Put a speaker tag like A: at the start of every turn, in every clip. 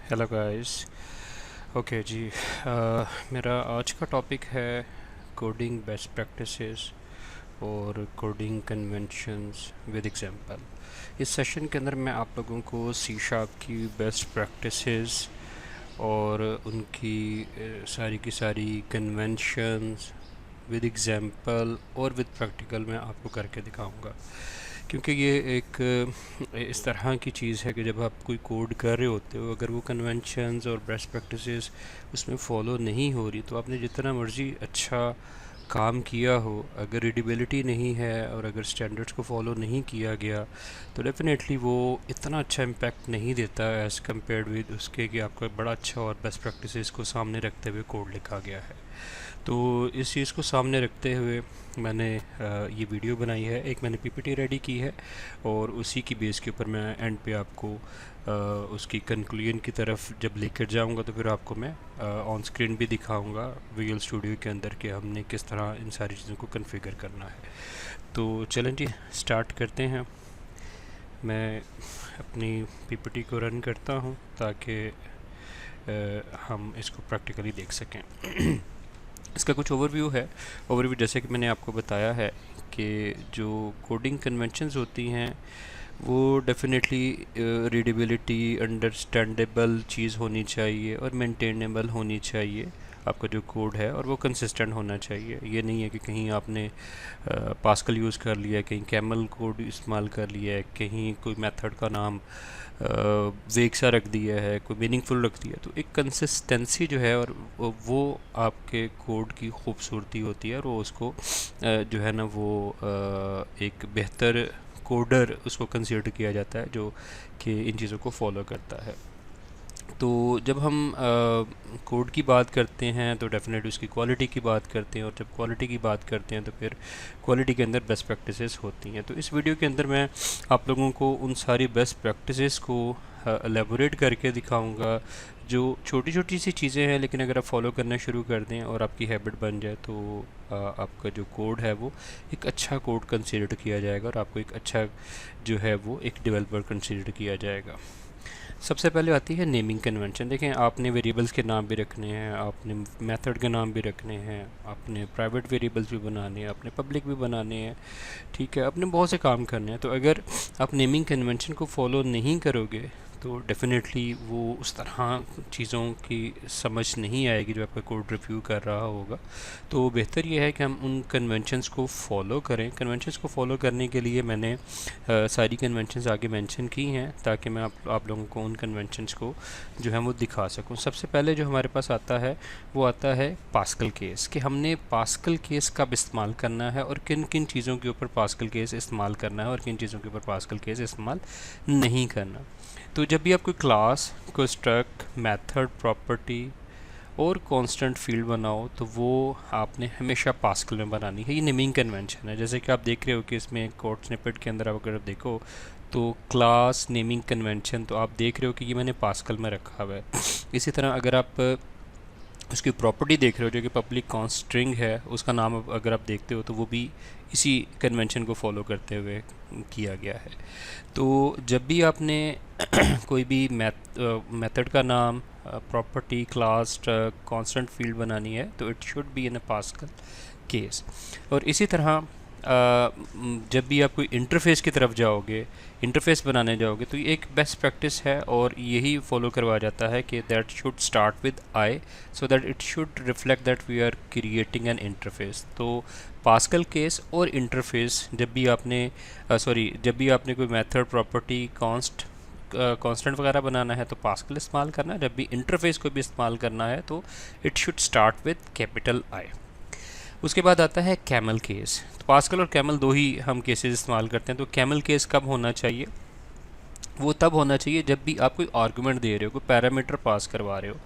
A: Hello guys. Okay जी। मेरा आज का टॉपिक है कोडिंग बेस्ट प्रैक्टिसेस और कोडिंग कन्वेंशंस विद एग्जांपल। इस सेशन के अंदर मैं आप लोगों को सी शार्प की बेस्ट प्रैक्टिसेस और उनकी सारी की सारी कन्वेंशंस विद एग्जांपल और विद प्रैक्टिकल मैं आपको करके दिखाऊंगा, क्योंकि ये एक इस तरह की चीज़ है कि जब आप कोई कोड कर रहे होते हो, अगर वो कन्वेंशंस और बेस्ट प्रैक्टिसेस उसमें फॉलो नहीं हो रही, तो आपने जितना मर्ज़ी अच्छा काम किया हो, अगर रीडेबिलिटी नहीं है और अगर स्टैंडर्ड्स को फॉलो नहीं किया गया, तो डेफिनेटली वो इतना अच्छा इम्पैक्ट नहीं देता एज़ कम्पेयर्ड विद उसके कि आपका बड़ा अच्छा और बेस्ट प्रैक्टिसेस को सामने रखते हुए कोड लिखा गया है। तो इस चीज़ को सामने रखते हुए मैंने ये वीडियो बनाई है। एक मैंने पीपीटी रेडी की है और उसी की बेस के ऊपर मैं एंड पे आपको उसकी कंक्लूजन की तरफ जब लेकर जाऊंगा तो फिर आपको मैं ऑन स्क्रीन भी दिखाऊंगा विजुअल स्टूडियो के अंदर कि हमने किस तरह इन सारी चीज़ों को कॉन्फ़िगर करना है। तो चलें जी, स्टार्ट करते हैं। मैं अपनी पीपीटी को रन करता हूं ताकि हम इसको प्रैक्टिकली देख सकें। इसका कुछ ओवरव्यू है। ओवरव्यू जैसे कि मैंने आपको बताया है कि जो कोडिंग कन्वेंशंस होती हैं वो डेफिनेटली रीडेबिलिटी, अंडरस्टैंडेबल चीज़ होनी चाहिए और मेंटेनेबल होनी चाहिए। आपका जो कोड है और वो कंसिस्टेंट होना चाहिए। ये नहीं है कि कहीं आपने पास्कल यूज़ कर लिया है, कहीं कैमल कोड इस्तेमाल कर लिया है, कहीं कोई मेथड का नाम वेग सा रख दिया है, कोई मीनिंगफुल रख दिया। तो एक कंसिस्टेंसी जो है और वो आपके कोड की खूबसूरती होती है और वो उसको जो है ना वो एक बेहतर कोडर उसको कंसीडर किया जाता है जो कि इन चीज़ों को फॉलो करता है। तो जब हम कोड की बात करते हैं तो डेफिनेटली उसकी क्वालिटी की बात करते हैं, और जब क्वालिटी की बात करते हैं तो फिर क्वालिटी के अंदर बेस्ट प्रैक्टिसेस होती हैं। तो इस वीडियो के अंदर मैं आप लोगों को उन सारी बेस्ट प्रैक्टिसेस को एलेबोरेट करके दिखाऊंगा, जो छोटी छोटी सी चीज़ें हैं, लेकिन अगर आप फॉलो करना शुरू कर दें और आपकी हैबिट बन जाए तो आपका जो कोड है वो एक अच्छा कोड कंसीडर किया जाएगा और आपको एक अच्छा जो है वो एक डेवलपर कंसीडर किया जाएगा। सबसे पहले आती है नेमिंग कन्वेंशन। देखें, आपने वेरिएबल्स के नाम भी रखने हैं, आपने मेथड के नाम भी रखने हैं, आपने प्राइवेट वेरिएबल्स भी बनाने हैं, आपने पब्लिक भी बनाने हैं, ठीक है, आपने बहुत से काम करने हैं। तो अगर आप नेमिंग कन्वेंशन को फॉलो नहीं करोगे तो डेफिनेटली वो उस तरह चीज़ों की समझ नहीं आएगी जो आपका कोड रिव्यू कर रहा होगा। तो बेहतर ये है कि हम उन कन्वेंशंस को फॉलो करें। कन्वेंशंस को फॉलो करने के लिए मैंने सारी कन्वेंशंस आगे मेंशन की हैं ताकि मैं आप लोगों को उन कन्वेंशंस को जो है वो दिखा सकूं। सबसे पहले जो हमारे पास आता है वो आता है पास्कल केस, कि हमने पास्कल केस कब इस्तेमाल करना है और किन किन चीज़ों के ऊपर पास्कल केस इस्तेमाल करना है और किन चीज़ों के ऊपर पास्कल केस इस्तेमाल नहीं करना। तो जब भी आप कोई क्लास, कोई स्ट्रक्ट, मेथड, प्रॉपर्टी और कांस्टेंट फील्ड बनाओ तो वो आपने हमेशा पास्कल में बनानी है। ये नेमिंग कन्वेंशन है। जैसे कि आप देख रहे हो कि इसमें कोड स्निपेट के अंदर अगर आप देखो तो क्लास नेमिंग कन्वेंशन, तो आप देख रहे हो कि ये मैंने पास्कल में रखा हुआ है। इसी तरह अगर आप उसकी प्रॉपर्टी देख रहे हो जो कि पब्लिक कॉन्स्ट स्ट्रिंग है, उसका नाम अगर आप देखते हो तो वो भी इसी कन्वेंशन को फॉलो करते हुए किया गया है। तो जब भी आपने कोई भी मेथड का नाम, प्रॉपर्टी, क्लास, कांस्टेंट फील्ड बनानी है तो it should be in a pascal case. और इसी तरह जब भी आप कोई इंटरफेस की तरफ जाओगे, इंटरफेस बनाने जाओगे, तो ये एक बेस्ट प्रैक्टिस है और यही फॉलो करवाया जाता है कि that should start with I, so that it should reflect that we are creating an interface. तो पास्कल केस और इंटरफेस जब भी आपने जब भी आपने कोई मेथड, प्रॉपर्टी, कांस्टेंट वगैरह बनाना है तो पास्कल इस्तेमाल करना है। जब भी इंटरफेस को भी इस्तेमाल करना है तो it should start with capital I. उसके बाद आता है कैमल केस। तो पास्कल और कैमल दो ही हम केसेस इस्तेमाल करते हैं। तो कैमल केस कब होना चाहिए? वो तब होना चाहिए जब भी आप कोई आर्गूमेंट दे रहे हो, कोई पैरामीटर पास करवा रहे हो,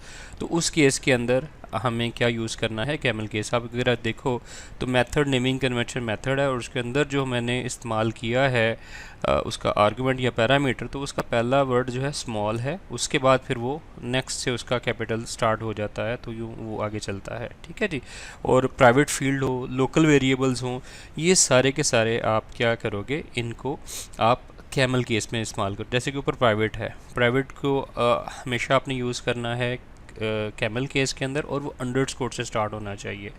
A: तो उस केस के अंदर हमें क्या यूज़ करना है? Camel case. आप अगर देखो तो मेथड नेमिंग कन्वेंशन मेथड है और उसके अंदर जो मैंने इस्तेमाल किया है उसका आर्गूमेंट या पैरामीटर, तो उसका पहला वर्ड जो है स्मॉल है, उसके बाद फिर वो नेक्स्ट से उसका कैपिटल स्टार्ट हो जाता है, तो यूँ वो आगे चलता है, ठीक है जी। और प्राइवेट फील्ड हो, लोकल वेरिएबल्स हों, ये सारे के सारे आप क्या करोगे, इनको आप कैमल केस में इस्तेमाल करो। जैसे कि ऊपर प्राइवेट है, प्राइवेट को हमेशा आपने यूज़ करना है कैमल केस के अंदर, और वो अंडरस्कोर से स्टार्ट होना चाहिए।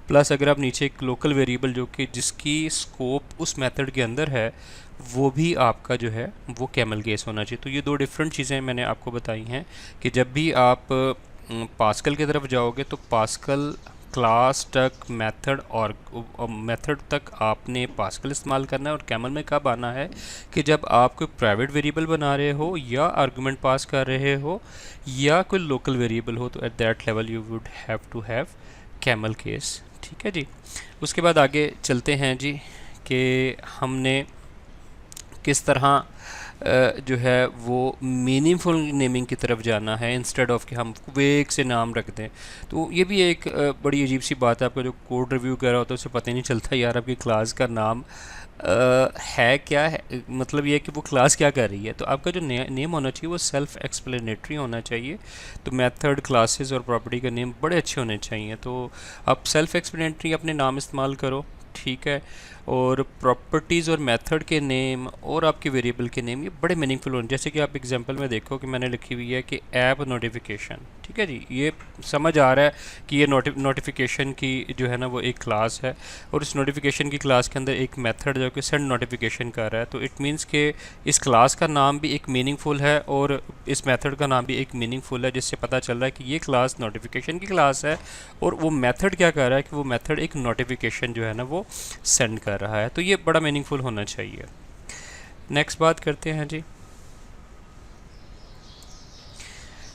A: प्लस अगर आप नीचे एक लोकल वेरिएबल जो कि जिसकी स्कोप उस मेथड के अंदर है, वो भी आपका जो है वो कैमल केस होना चाहिए। तो ये दो डिफरेंट चीज़ें मैंने आपको बताई हैं कि जब भी आप पास्कल की तरफ जाओगे तो पास्कल क्लास तक मेथड और मेथड तक आपने पास्कल इस्तेमाल करना है, और कैमल में कब आना है कि जब आप कोई प्राइवेट वेरिएबल बना रहे हो या आर्गुमेंट पास कर रहे हो या कोई लोकल वेरिएबल हो, तो at that level you would have to have camel case. ठीक है जी। उसके बाद आगे चलते हैं जी कि हमने किस तरह जो है वो मीनिंगफुल नेमिंग की तरफ जाना है इंस्टेड ऑफ कि हम वेग से नाम रख दें। तो ये भी एक बड़ी अजीब सी बात है। आपका जो कोड रिव्यू कर रहा होता है उसे पता ही नहीं चलता यार आपकी क्लास का नाम है क्या है, मतलब ये है कि वो क्लास क्या कर रही है। तो आपका जो नेम होना चाहिए वो सेल्फ एक्सप्लेनेटरी होना चाहिए। तो मेथड, क्लासेस और प्रॉपर्टी का नेम बड़े अच्छे होने चाहिए। तो आप सेल्फ एक्सप्लेनेटरी अपने नाम इस्तेमाल करो, ठीक है। और प्रॉपर्टीज़ और मेथड के नेम और आपके वेरिएबल के नेम ये बड़े मीनिंगफुल होने। जैसे कि आप एग्जांपल में देखो कि मैंने लिखी हुई है कि ऐप नोटिफिकेशन, ठीक है जी। ये समझ आ रहा है कि ये नोटिफिकेशन की जो है ना वो एक क्लास है, और इस नोटिफिकेशन की क्लास के अंदर एक मेथड जो कि सेंड नोटिफिकेशन कर रहा है। तो इट मीन्स कि इस क्लास का नाम भी एक मीनिंगफुल है और इस मेथड का नाम भी एक मीनिंगफुल है, जिससे पता चल रहा है कि ये क्लास नोटिफिकेशन की क्लास है, और वो मेथड क्या कर रहा है कि वो मेथड एक नोटिफिकेशन जो है ना वो सेंड कर रहा है। तो ये बड़ा मीनिंगफुल होना चाहिए। नेक्स्ट बात करते हैं जी,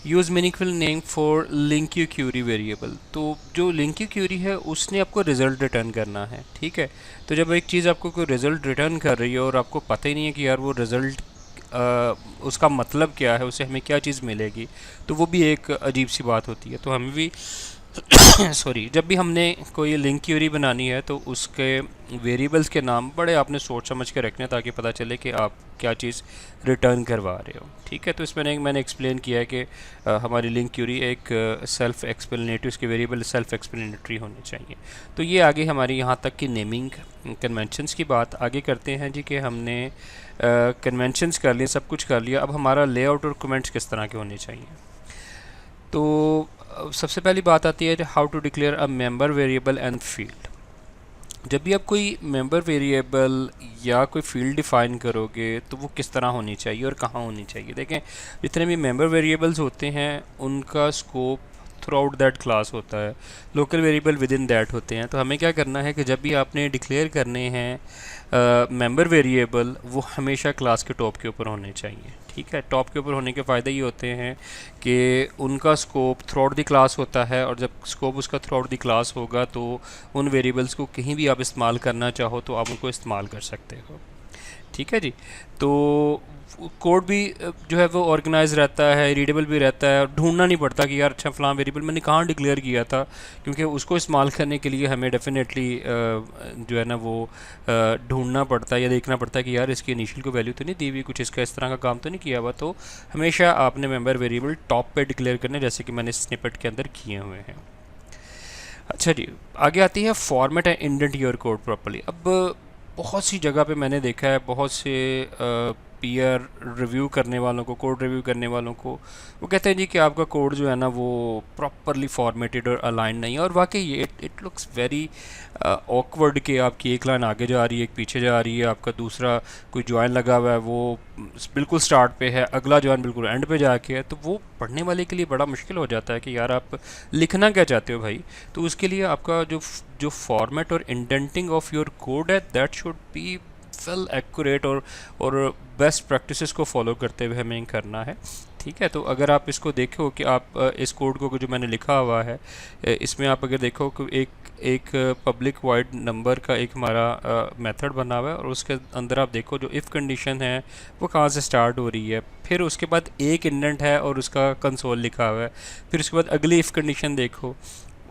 A: use meaningful name for link you query variable. तो जो लिंक यू क्यूरी है उसने आपको रिज़ल्ट रिटर्न करना है, ठीक है। तो जब एक चीज़ आपको कोई रिज़ल्ट रिटर्न कर रही है और आपको पता ही नहीं है कि यार वो रिज़ल्ट उसका मतलब क्या है, उसे हमें क्या चीज़ मिलेगी, तो वो भी एक अजीब सी बात होती है। तो हमें भी सॉरी, जब भी हमने कोई लिंक क्यूरी बनानी है तो उसके वेरिएबल्स के नाम बड़े आपने सोच समझ के रखने, ताकि पता चले कि आप क्या चीज़ रिटर्न करवा रहे हो, ठीक है। तो इसमें मैंने एक्सप्लेन किया है कि हमारी लिंक क्यूरी एक सेल्फ एक्सप्लेनेटरी, उसके वेरिएबल सेल्फ एक्सप्लेनेटरी होने चाहिए। तो ये आगे हमारी यहाँ तक की नेमिंग कन्वेंशंस की बात आगे करते हैं जी, कि हमने कन्वेंशंस कर लिए, सब कुछ कर लिया। अब हमारा लेआउट और कमेंट्स किस तरह के होने चाहिए। तो सबसे पहली बात आती है how to declare a member variable and field. जब भी आप कोई मेंबर वेरिएबल या कोई फील्ड डिफ़ाइन करोगे तो वो किस तरह होनी चाहिए और कहाँ होनी चाहिए। देखें, जितने भी मेंबर वेरिएबल्स होते हैं उनका scope through out that class होता है, local variable with in that होते हैं। तो हमें क्या करना है कि जब भी आपने डिक्लेयर करने हैं मेंबर वेरिएबल, वो हमेशा क्लास के टॉप के ऊपर होने चाहिए, ठीक है। टॉप के ऊपर होने के फ़ायदे ये होते हैं कि उनका scope through out the class होता है, और जब स्कोप उसका थ्रू आउट द क्लास होगा तो उन वेरिएबल्स को कहीं भी आप इस्तेमाल करना चाहो तो आप उनको इस्तेमाल कर सकते हो, ठीक है जी। तो कोड भी जो है वो ऑर्गेनाइज रहता है, रीडेबल भी रहता है, और ढूंढना नहीं पड़ता कि यार अच्छा फ़लाँ वेरिएबल मैंने कहाँ डिक्लेयर किया था, क्योंकि उसको इस्तेमाल करने के लिए हमें डेफिनेटली जो है ना वो ढूंढना पड़ता है या देखना पड़ता है कि यार इसकी इनिशियल को वैल्यू तो नहीं दी हुई, कुछ इसका इस तरह का काम तो नहीं किया हुआ। तो हमेशा आपने मेंबर वेरिएबल टॉप पे डिक्लेयर करने, जैसे कि मैंने स्निपेट के अंदर किए हुए हैं। अच्छा जी, आगे आती है format and indent your code properly. अब बहुत सी जगह पे मैंने देखा है बहुत से पीयर रिव्यू करने वालों को, कोड रिव्यू करने वालों को, वो कहते हैं जी कि आपका कोड जो है ना वो प्रॉपरली फॉर्मेटेड और अलाइन नहीं है। और वाकई इट लुक्स वेरी ऑकवर्ड कि आपकी एक लाइन आगे जा रही है, एक पीछे जा रही है, आपका दूसरा कोई जॉइन लगा हुआ है वो बिल्कुल स्टार्ट पे है, अगला जॉइन बिल्कुल एंड पे जाके है। तो वो पढ़ने वाले के लिए बड़ा मुश्किल हो जाता है कि यार आप लिखना क्या चाहते हो भाई। तो उसके लिए आपका जो फॉर्मेट और इंडेंटिंग ऑफ योर कोड है that should be well accurate, और बेस्ट प्रैक्टिसेस को फॉलो करते हुए हमें करना है, ठीक है। तो अगर आप इसको देखो कि आप इस कोड को जो मैंने लिखा हुआ है इसमें आप अगर देखो कि एक पब्लिक वाइड नंबर का एक हमारा मेथड बना हुआ है, और उसके अंदर आप देखो जो इफ़ कंडीशन है वो कहाँ से स्टार्ट हो रही है, फिर उसके बाद एक इंडेंट है और उसका कंसोल लिखा हुआ है, फिर उसके बाद अगली इफ़ कंडीशन देखो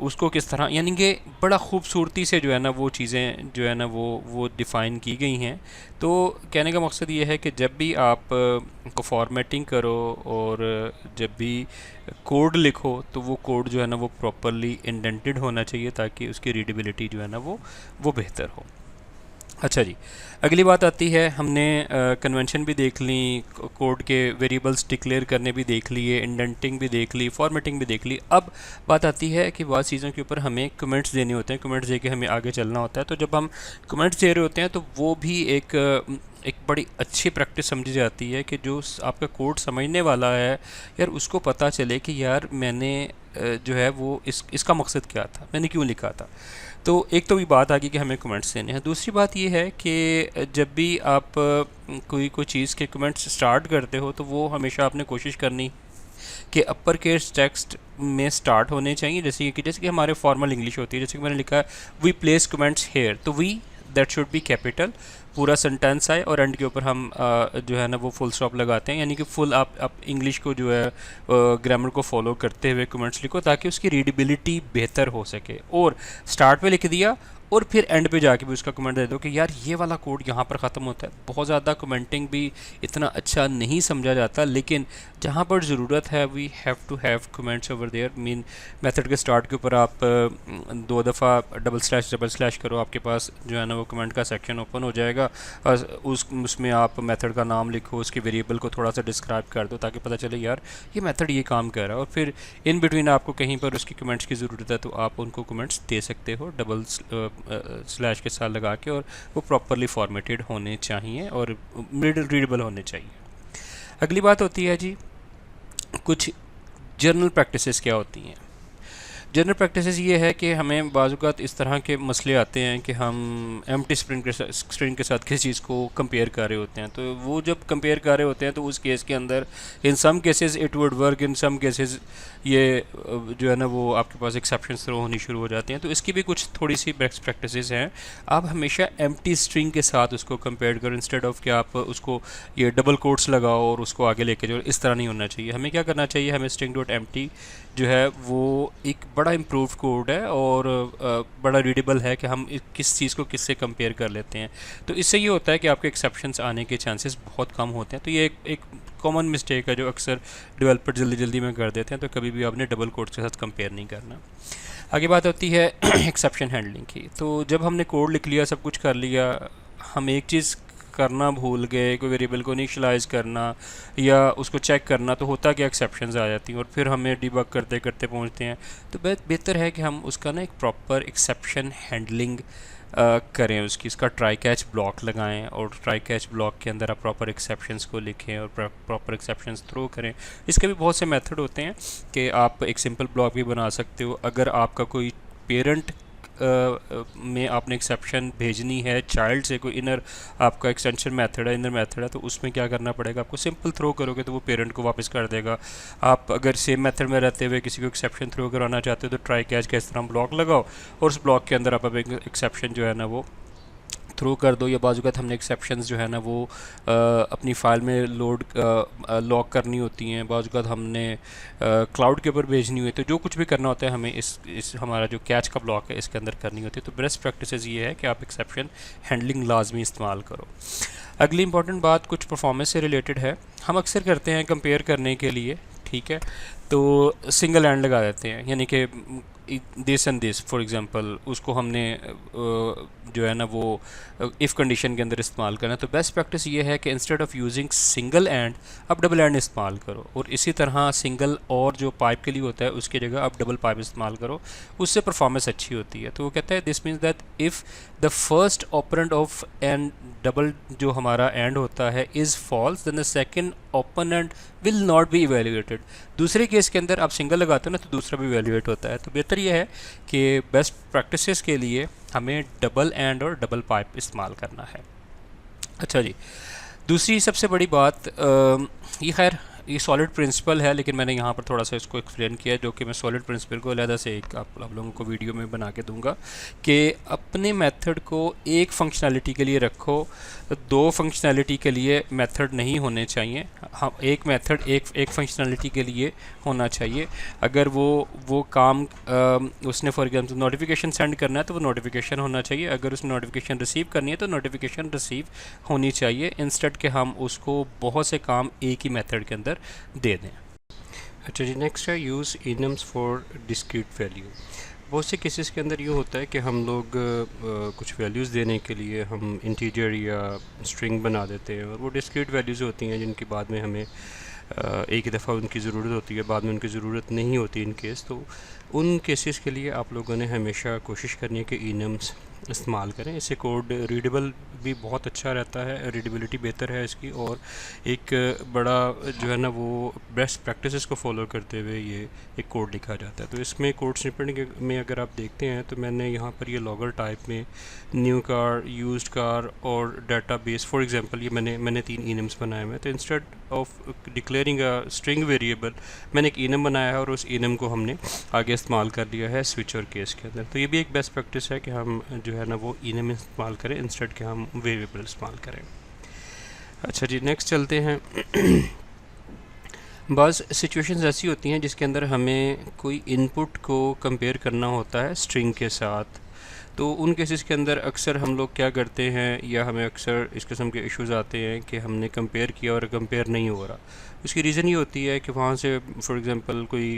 A: उसको किस तरह, यानी कि बड़ा खूबसूरती से जो है ना वो चीज़ें जो है ना वो डिफ़ाइन की गई हैं। तो कहने का मकसद ये है कि जब भी आप को फॉर्मेटिंग करो और जब भी कोड लिखो तो वो कोड जो है ना वो प्रॉपरली इंडेंटेड होना चाहिए, ताकि उसकी रीडेबिलिटी जो है ना वो बेहतर हो। अच्छा जी, अगली बात आती है, हमने कन्वेंशन भी देख ली, कोड के वेरिएबल्स डिक्लेयर करने भी देख लिए, इंडेंटिंग भी देख ली, फॉर्मेटिंग भी देख ली। अब बात आती है कि बहुत चीज़ों के ऊपर हमें कमेंट्स देने होते हैं, कमेंट्स दे के हमें आगे चलना होता है। तो जब हम कमेंट्स दे रहे होते हैं तो वो भी एक बड़ी अच्छी प्रैक्टिस समझी जाती है कि जो आपका कोड समझने वाला है यार, उसको पता चले कि यार मैंने जो है वो इसका मकसद क्या था, मैंने क्यों लिखा था। तो एक तो भी बात आ गई कि हमें कमेंट्स देने हैं। दूसरी बात ये है कि जब भी आप कोई चीज़ के कमेंट्स स्टार्ट करते हो तो वो हमेशा आपने कोशिश करनी कि अपर केस टेक्स्ट में स्टार्ट होने चाहिए। जैसे कि हमारे फॉर्मल इंग्लिश होती है, जैसे कि मैंने लिखा है वी प्लेस कमेंट्स हेयर, तो we that should be capital, पूरा सेंटेंस आए और एंड के ऊपर हम जो है ना वो फुल स्टॉप लगाते हैं, यानी कि फुल आप इंग्लिश को जो है ग्रामर को फॉलो करते हुए कमेंट्स लिखो ताकि उसकी रीडेबिलिटी बेहतर हो सके। और स्टार्ट पे लिख दिया और फिर एंड पे जाके भी उसका कमेंट दे दो कि यार ये वाला कोड यहाँ पर ख़त्म होता है। बहुत ज़्यादा कमेंटिंग भी इतना अच्छा नहीं समझा जाता, लेकिन जहाँ पर ज़रूरत है we have to have comments over there. Mean method के स्टार्ट के ऊपर आप 2 दफ़ा डबल स्लैश करो, आपके पास जो है ना वो कमेंट का सेक्शन ओपन हो जाएगा। उसमें आप मेथड का नाम लिखो, उसके वेरिएबल को थोड़ा सा डिस्क्राइब कर दो ताकि पता चले यार ये मेथड ये काम कर रहा है। और फिर इन बिटवीन आपको कहीं पर उसकी कमेंट्स की ज़रूरत है तो आप उनको कमेंट्स दे सकते हो डबल स्लैश के साथ लगा के, और वो प्रॉपरली फॉर्मेटेड होने चाहिए और रीडेबल होने चाहिए। अगली बात होती है जी, कुछ जर्नल प्रैक्टिसेस क्या होती हैं। जनरल प्रैक्टिसेस ये है कि हमें बाज़ इस तरह के मसले आते हैं कि हम एम्प्टी स्क्रीन के साथ किसी चीज़ को कंपेयर कर रहे होते हैं। तो वो जब कंपेयर कर रहे होते हैं तो उस केस के अंदर in some cases it would work, in some cases ये जो है ना वो आपके पास एक्सेप्शंस थ्रो होनी शुरू हो जाती हैं। तो इसकी भी कुछ थोड़ी सी बेस्ट प्रैक्टिसेस हैं। आप हमेशा एम्प्टी स्ट्रिंग के साथ उसको कंपेयर करो, इंस्टेड ऑफ कि आप उसको ये डबल कोट्स लगाओ और उसको आगे लेके जाओ। इस तरह नहीं होना चाहिए। हमें क्या करना चाहिए, हमें स्ट्रिंग डॉट एम्प्टी जो है वो एक बड़ा इम्प्रूव कोड है और बड़ा रीडेबल है कि हम किस चीज़ को किससे कंपेयर कर लेते हैं। तो इससे ये होता है कि आपके एक्सेप्शंस आने के चांसेस बहुत कम होते हैं। तो ये एक कॉमन मिस्टेक है जो अक्सर डेवलपर जल्दी जल्दी में कर देते हैं। तो कभी भी आपने डबल कोड्स के साथ कंपेयर नहीं करना। आगे बात होती है एक्सेप्शन हैंडलिंग की। तो जब हमने कोड लिख लिया, सब कुछ कर लिया, हम एक चीज़ करना भूल गए, कोई वेरिएबल को इनिशियलाइज़ करना या उसको चेक करना, तो होता क्या एक्सेप्शंस आ जाती हैं और फिर हमें डिबग करते करते पहुंचते हैं। तो बेहतर है कि हम उसका ना एक प्रॉपर एक्सेप्शन हैंडलिंग करें, इसका ट्राई कैच ब्लॉक लगाएं और ट्राई कैच ब्लॉक के अंदर आप प्रॉपर एक्सेप्शंस को लिखें और प्रॉपर एक्सेप्शंस थ्रो करें। इसके भी बहुत से मेथड होते हैं कि आप एक सिंपल ब्लॉक भी बना सकते हो। अगर आपका कोई पेरेंट में आपने एक्सेप्शन भेजनी है चाइल्ड से, कोई इनर आपका एक्सटेंशन मेथड है, इनर मेथड है, तो उसमें क्या करना पड़ेगा, आपको सिंपल थ्रो करोगे तो वो पेरेंट को वापस कर देगा। आप अगर सेम मेथड में रहते हुए किसी को एक्सेप्शन थ्रो कराना चाहते हो तो ट्राई कैच का इस तरह ब्लॉक लगाओ और उस ब्लॉक के अंदर आप एक एक्सेप्शन जो है ना वो थ्रू कर दो। या बाज़ हमने एक्सेप्शंस जो है ना वो अपनी फ़ाइल में लॉक करनी होती हैं, बाज़ हमने क्लाउड के ऊपर भेजनी हुई। तो जो कुछ भी करना होता है हमें इस हमारा जो कैच का ब्लॉक है इसके अंदर करनी होती है। तो बेस्ट प्रैक्टिसेस ये है कि आप एक्सेप्शन हैंडलिंग लाजमी इस्तेमाल करो। अगली इंपॉर्टेंट बात कुछ परफॉर्मेंस से रिलेटेड है। हम अक्सर करते हैं कंपेयर करने के लिए, ठीक है, तो सिंगल एंड लगा देते हैं, यानी कि this and this for example, उसको हमने जो है ना वो इफ़ कंडीशन के अंदर इस्तेमाल करना है। तो बेस्ट प्रैक्टिस ये है कि instead of using single and आप डबल एंड इस्तेमाल करो, और इसी तरह सिंगल और जो पाइप के लिए होता है उसकी जगह आप डबल पाइप इस्तेमाल करो, उससे परफॉर्मेंस अच्छी होती है। तो वो कहता है this means that if the first operand of and double जो हमारा एंड होता है is false, then the second operand will not be evaluated. दूसरे केस के अंदर आप सिंगल लगाते हो ना तो दूसरा भी इवेल्युएट होता है। तो बेहतर ये है कि बेस्ट प्रैक्टिसेस के लिए हमें डबल एंड और डबल पाइप इस्तेमाल करना है। अच्छा जी, दूसरी सबसे बड़ी बात ये खैर ये सॉलिड प्रिंसिपल है, लेकिन मैंने यहाँ पर थोड़ा सा इसको एक्सप्लेन किया है, जो कि मैं सॉलिड प्रिंसिपल को अलहदा से एक आप लोगों को वीडियो में बना के दूंगा कि अपने मेथड को एक फंक्शनैलिटी के लिए रखो, दो फंक्शनैलिटी के लिए मेथड नहीं होने चाहिए। हम एक मेथड एक फंक्शनैलिटी के लिए होना चाहिए। अगर वो काम उसने फॉर एग्जांपल नोटिफिकेशन सेंड करना है तो वो नोटिफिकेशन होना चाहिए, अगर उसने नोटिफिकेशन रिसीव करनी है तो नोटिफिकेशन रिसीव होनी चाहिए, इंस्टेड के हम उसको बहुत से काम एक ही मेथड के अंदर दे दें। अच्छा जी, नेक्स्ट है यूज़ इनम्स फॉर डिस्क्रीट वैल्यू। बहुत से केसेस के अंदर ये होता है कि हम लोग कुछ वैल्यूज़ देने के लिए हम इंटीजर या स्ट्रिंग बना देते हैं, और वो डिस्क्रीट वैल्यूज़ होती हैं जिनकी बाद में हमें एक ही दफ़ा उनकी ज़रूरत होती है, बाद में उनकी ज़रूरत नहीं होती इन केस। तो उन केसेस के लिए आप लोगों ने हमेशा कोशिश करनी है कि इनम्स इस्तेमाल करें। इससे कोड रीडेबल भी बहुत अच्छा रहता है, रीडेबिलिटी बेहतर है इसकी, और एक बड़ा जो है ना वो बेस्ट प्रैक्टिसेस को फॉलो करते हुए ये एक कोड लिखा जाता है। तो इसमें कोड स्निपेट में अगर आप देखते हैं तो मैंने यहाँ पर ये लॉगर टाइप में न्यू कार, यूज्ड कार और डाटाबेस फॉर एग्जांपल ये मैंने 3 इनम्स बनाए हुए हैं। तो instead of declaring a string variable मैंने एक इनम बनाया है और उस इनम को हमने आगे इस्तेमाल कर लिया है स्विच और केस के अंदर। तो ये भी एक बेस्ट प्रैक्टिस है कि हम जो है ना वो इनम इस्तेमाल करें इंस्टेड के हम वेरिएबल इस्तेमाल करें। अच्छा जी, नेक्स्ट चलते हैं। बाज़ सिचुएशंस ऐसी होती हैं जिसके अंदर हमें कोई इनपुट को कंपेयर करना होता है स्ट्रिंग के साथ। तो उन केसेस के अंदर अक्सर हम लोग क्या करते हैं, या हमें अक्सर इस किस्म के इश्यूज़ आते हैं कि हमने कंपेयर किया और कंपेयर नहीं हो रहा। उसकी रीज़न ये होती है कि वहाँ से फॉर एग्जांपल कोई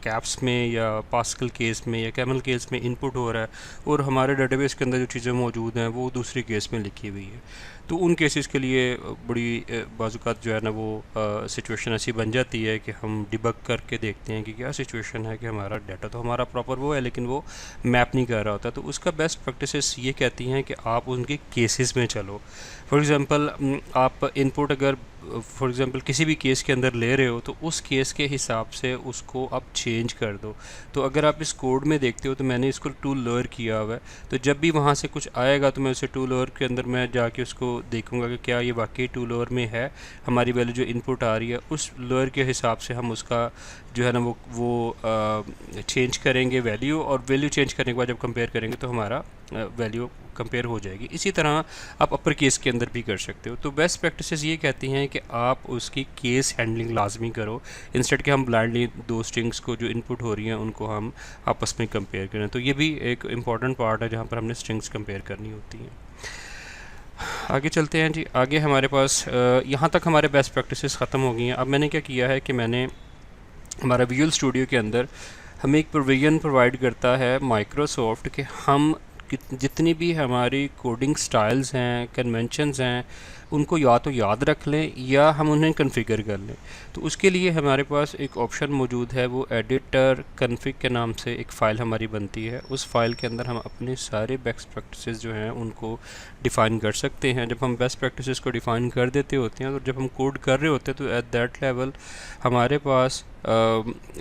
A: कैप्स में या पास्कल केस में या कैमल केस में इनपुट हो रहा है और हमारे डेटाबेस के अंदर जो चीज़ें मौजूद हैं वो दूसरी केस में लिखी हुई है। तो उन केसेस के लिए बड़ी बाज़ात जो है ना वो सिचुएशन ऐसी बन जाती है कि हम डिबग करके देखते हैं कि क्या सिचुएशन है कि हमारा डाटा तो हमारा प्रॉपर वो है लेकिन वो मैप नहीं कर रहा होता। तो उसका बेस्ट प्रैक्टिसेस ये कहती हैं कि आप उनके केसेस में चलो। फॉर एग्ज़ाम्पल आप इनपुट अगर फॉर एग्ज़ाम्पल किसी भी केस के अंदर ले रहे हो तो उस केस के हिसाब से उसको आप चेंज कर दो। तो अगर आप इस कोड में देखते हो तो मैंने इसको टू लोअर किया हुआ है, तो जब भी वहाँ से कुछ आएगा तो मैं उसे टू लोअर के अंदर मैं जाके उसको देखूँगा कि क्या ये वाकई टू लोअर में है, हमारी वैल्यू जो इनपुट आ रही है उस लोअर के हिसाब से हम उसका जो है ना वो चेंज करेंगे वैल्यू, और वैल्यू चेंज करने के बाद जब कंपेयर करेंगे तो हमारा वैल्यू कंपेयर हो जाएगी। इसी तरह आप अपर केस के अंदर भी कर सकते हो। तो बेस्ट प्रैक्टिसेस ये कहती हैं कि आप उसकी केस हैंडलिंग लाजमी करो, इंस्टेड के हम ब्लाइंडली दो स्ट्रिंग्स को जो इनपुट हो रही हैं उनको हम आपस में कंपेयर करें। तो ये भी एक इम्पॉर्टेंट पार्ट है जहाँ पर हमने स्ट्रिंग्स कंपेयर करनी होती हैं। आगे चलते हैं जी। आगे हमारे पास यहाँ तक हमारे बेस्ट प्रैक्टिसेस ख़त्म हो गई हैं। अब मैंने क्या किया है कि मैंने हमारा विजुअल स्टूडियो के अंदर हमें एक प्रोविजन प्रोवाइड करता है माइक्रोसॉफ्ट कि हम जितनी भी हमारी कोडिंग स्टाइल्स हैं, कन्वेंशंस हैं, उनको या तो याद रख लें या हम उन्हें कॉन्फ़िगर कर लें। तो उसके लिए हमारे पास एक ऑप्शन मौजूद है, वो एडिटर कॉन्फ़िग के नाम से एक फ़ाइल हमारी बनती है। उस फाइल के अंदर हम अपने सारे बेस्ट प्रैक्टिसेस जो हैं उनको डिफ़ाइन कर सकते हैं। जब हम बेस्ट प्रैक्टिसेस को डिफ़ाइन कर देते होते हैं तो जब हम कोड कर रहे होते हैं तो एट दैट लेवल हमारे पास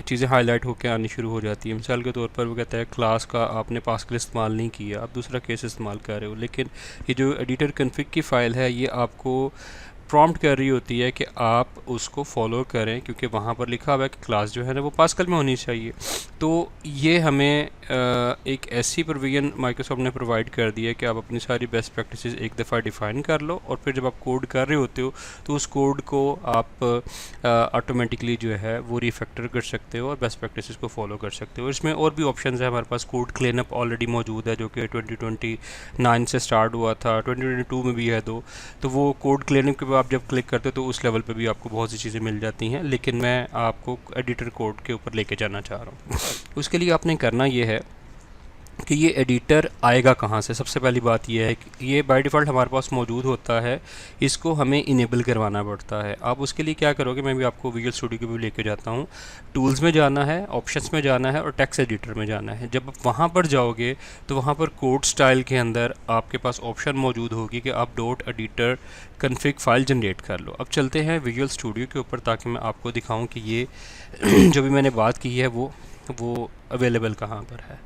A: चीज़ें हाईलाइट होकर आनी शुरू हो जाती है। मिसाल के तौर पर वो कहता है क्लास का आपने पास्कल इस्तेमाल नहीं किया, आप दूसरा केस इस्तेमाल कर रहे हो, लेकिन ये जो एडिटर कॉन्फ़िग की फ़ाइल है ये आपको प्रॉम्प्ट कर रही होती है कि आप उसको फॉलो करें, क्योंकि वहाँ पर लिखा हुआ है कि क्लास जो है ना वो पास्कल में होनी चाहिए। तो ये हमें एक ऐसी प्रोविजन माइक्रोसॉफ्ट ने प्रोवाइड कर दी है कि आप अपनी सारी बेस्ट प्रैक्टिसेस एक दफ़ा डिफ़ाइन कर लो, और फिर जब आप कोड कर रहे होते हो तो उस कोड को आप ऑटोमेटिकली जो है वो रिफैक्टर कर सकते हो और बेस्ट प्रैक्टिसेस को फॉलो कर सकते हो। इसमें और भी ऑप्शंस है हमारे पास। कोड क्लीनअप ऑलरेडी मौजूद है जो कि 2029 से स्टार्ट हुआ था, 2022 में भी है दो। तो वो कोड क्लीनअप के आप जब क्लिक करते हो तो उस लेवल पे भी आपको बहुत सी चीज़ें मिल जाती हैं, लेकिन मैं आपको एडिटर कोड के ऊपर लेके जाना चाह रहा हूँ। उसके लिए आपने करना ये है कि ये एडिटर आएगा कहाँ से। सबसे पहली बात ये है कि ये बाय डिफ़ॉल्ट हमारे पास मौजूद होता है, इसको हमें इनेबल करवाना पड़ता है। आप उसके लिए क्या करोगे, मैं भी आपको विजुअल स्टूडियो को भी लेके जाता हूँ। टूल्स में जाना है, ऑप्शंस में जाना है और टेक्स्ट एडिटर में जाना है। जब आप वहाँ पर जाओगे तो वहाँ पर कोड स्टाइल के अंदर आपके पास ऑप्शन मौजूद होगी कि आप dot editor config file generate कर लो। अब चलते हैं विजुअल स्टूडियो के ऊपर ताकि मैं आपको दिखाऊँ कि ये जो भी मैंने बात की है वो अवेलेबल कहाँ पर है।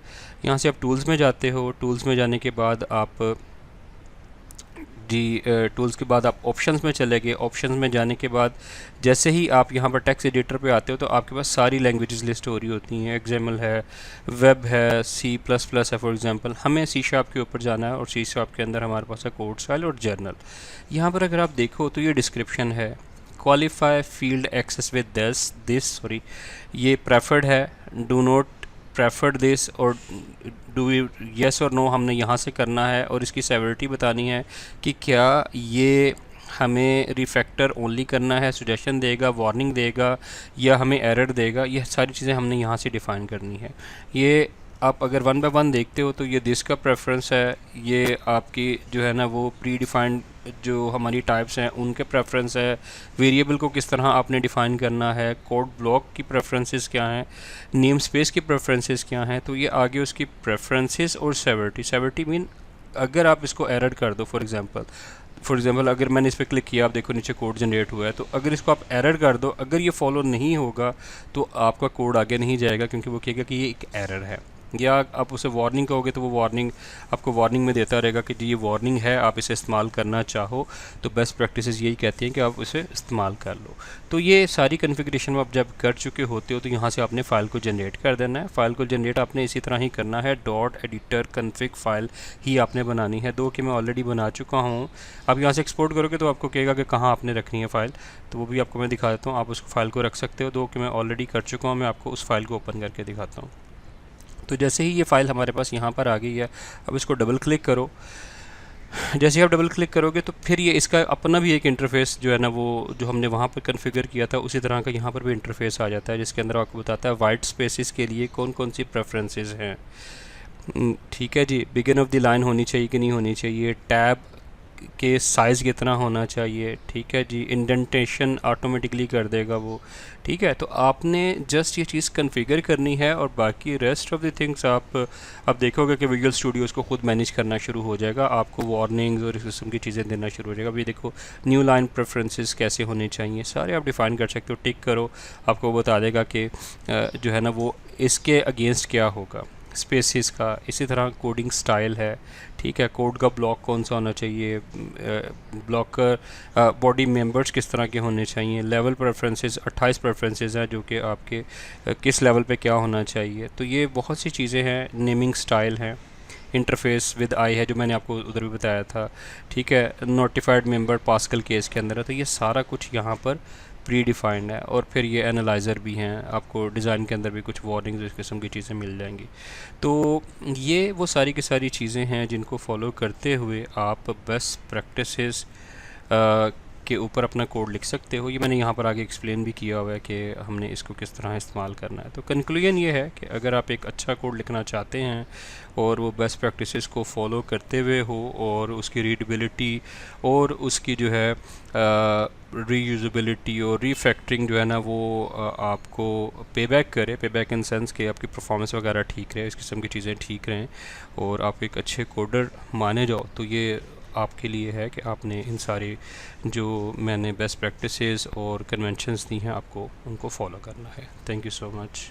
A: यहाँ से आप टूल्स में जाते हो, टूल्स में जाने के बाद आप टूल्स के बाद आप ऑप्शंस में चले गए। ऑप्शंस में जाने के बाद जैसे ही आप यहाँ पर टेक्स्ट एडिटर पे आते हो तो आपके पास सारी लैंग्वेजेस लिस्ट हो रही होती हैं। एक्सएमएल है, वेब है, C++ है फॉर एग्जांपल। हमें C# के ऊपर जाना है और C# के अंदर हमारे पास है कोड स्टाइल और जर्नल। यहाँ पर अगर आप देखो तो ये डिस्क्रिप्शन है, qualify field access with this ये प्रेफर्ड है, डू नॉट प्रेफर्ड दिस और डू येस और नो हमने यहाँ से करना है, और इसकी सेवरिटी बतानी है कि क्या ये हमें रिफैक्टर ओनली करना है, सजेशन देगा, वार्निंग देगा या हमें एरर देगा। ये सारी चीज़ें हमने यहाँ से डिफ़ाइन करनी है। ये आप अगर वन बाय वन देखते हो तो ये दिस का प्रेफरेंस है, ये आपकी जो है ना वो प्री डिफाइंड जो हमारी टाइप्स हैं उनके प्रेफरेंस है, वेरिएबल को किस तरह आपने डिफ़ाइन करना है, कोड ब्लॉक की प्रेफरेंसेस क्या हैं, नेम स्पेस की प्रेफरेंसेस क्या हैं। तो ये आगे उसकी प्रेफरेंसेस और सेवरिटी, सेवरिटी मीन अगर आप इसको एरर कर दो, फॉर एग्जांपल अगर मैंने इस पर क्लिक किया, आप देखो नीचे कोड जनरेट हुआ है, तो अगर इसको आप एरर कर दो, अगर ये फॉलो नहीं होगा तो आपका कोड आगे नहीं जाएगा, क्योंकि वो कहेगा कि ये एक एरर है। या आप उसे वार्निंग कहोगे तो वो वार्निंग आपको वार्निंग में देता रहेगा कि जी ये वार्निंग है, आप इसे इस्तेमाल करना चाहो तो बेस्ट प्रैक्टिसेस यही कहती हैं कि आप इसे इस्तेमाल कर लो। तो ये सारी कन्फिग्रेशन आप जब कर चुके होते हो तो यहाँ से आपने फ़ाइल को जनरेट कर देना है। फ़ाइल को जनरेट आपने इसी तरह ही करना है, डॉट एडिटर कन्फिग फ़ाइल ही आपने बनानी है। दो कि मैं ऑलरेडी बना चुका हूँ। आप यहाँ से एक्सपोर्ट करोगे तो आपको कहेगा कि कहाँ आपने रखनी है फ़ाइल, तो वो भी आपको मैं दिखा देता हूँ। आप उस फाइल को रख सकते हो। दो कि मैं ऑलरेडी कर चुका हूँ, मैं आपको उस फाइल को ओपन करके दिखाता हूँ। तो जैसे ही ये फ़ाइल हमारे पास यहाँ पर आ गई है, अब इसको डबल क्लिक करो। जैसे ही आप डबल क्लिक करोगे तो फिर ये इसका अपना भी एक इंटरफेस जो है ना वो जो हमने वहाँ पर कॉन्फ़िगर किया था उसी तरह का यहाँ पर भी इंटरफेस आ जाता है, जिसके अंदर आपको बताता है वाइट स्पेसेस के लिए कौन कौन सी प्रेफरेंसेस हैं। ठीक है जी, बिगिन ऑफ द लाइन होनी चाहिए कि नहीं होनी चाहिए, टैब के साइज़ कितना होना चाहिए। ठीक है जी, इंडेंटेशन ऑटोमेटिकली कर देगा वो। ठीक है, तो आपने जस्ट ये चीज़ कॉन्फ़िगर करनी है और बाकी रेस्ट ऑफ द थिंग्स आप देखोगे कि विजुअल स्टूडियो उसको खुद मैनेज करना शुरू हो जाएगा, आपको वार्निंग्स और इस किस्म की चीज़ें देना शुरू हो जाएगा। अभी देखो न्यू लाइन प्रेफरेंसेस कैसे होने चाहिए, सारे आप डिफ़ाइन कर सकते हो। टिक करो, आपको बता देगा कि जो है ना वो इसके अगेंस्ट क्या होगा, स्पेसिस का। इसी तरह कोडिंग स्टाइल है। ठीक है, कोड का ब्लॉक कौन सा होना चाहिए, ब्लॉकर बॉडी मेंबर्स किस तरह के होने चाहिए, लेवल प्रेफरेंसेस 28 प्रेफरेंसेस हैं जो कि आपके किस लेवल पे क्या होना चाहिए। तो ये बहुत सी चीज़ें हैं। नेमिंग स्टाइल है, इंटरफेस विद आई है जो मैंने आपको उधर भी बताया था। ठीक है, नोटिफाइड मेंबर पास्कल केस के अंदर है। तो ये सारा कुछ यहाँ पर प्री डिफाइंड है। और फिर ये एनालाइज़र भी हैं, आपको डिज़ाइन के अंदर भी कुछ वार्निंग्स इस किस्म की चीज़ें मिल जाएंगी। तो ये वो सारी की सारी चीज़ें हैं जिनको फॉलो करते हुए आप बेस्ट प्रैक्टिसेस के ऊपर अपना कोड लिख सकते हो। ये मैंने यहाँ पर आगे एक्सप्लेन भी किया हुआ है कि हमने इसको किस तरह इस्तेमाल करना है। तो कंक्लूजन ये है कि अगर आप एक अच्छा कोड लिखना चाहते हैं और वो बेस्ट प्रैक्टिसेस को फॉलो करते हुए हो और उसकी रीडेबिलिटी और उसकी जो है रीयूज़बिलिटी और रीफैक्टरिंग जो है ना वो आपको पे बैक करे, पे बैक इन सेंस के आपकी परफॉर्मेंस वगैरह ठीक रहे, इस किस्म की चीज़ें ठीक रहें और आप एक अच्छे कोडर माने जाओ, तो ये आपके लिए है कि आपने इन सारे जो मैंने बेस्ट प्रैक्टिसेस और कन्वेंशंस दी हैं आपको उनको फॉलो करना है। Thank you so much.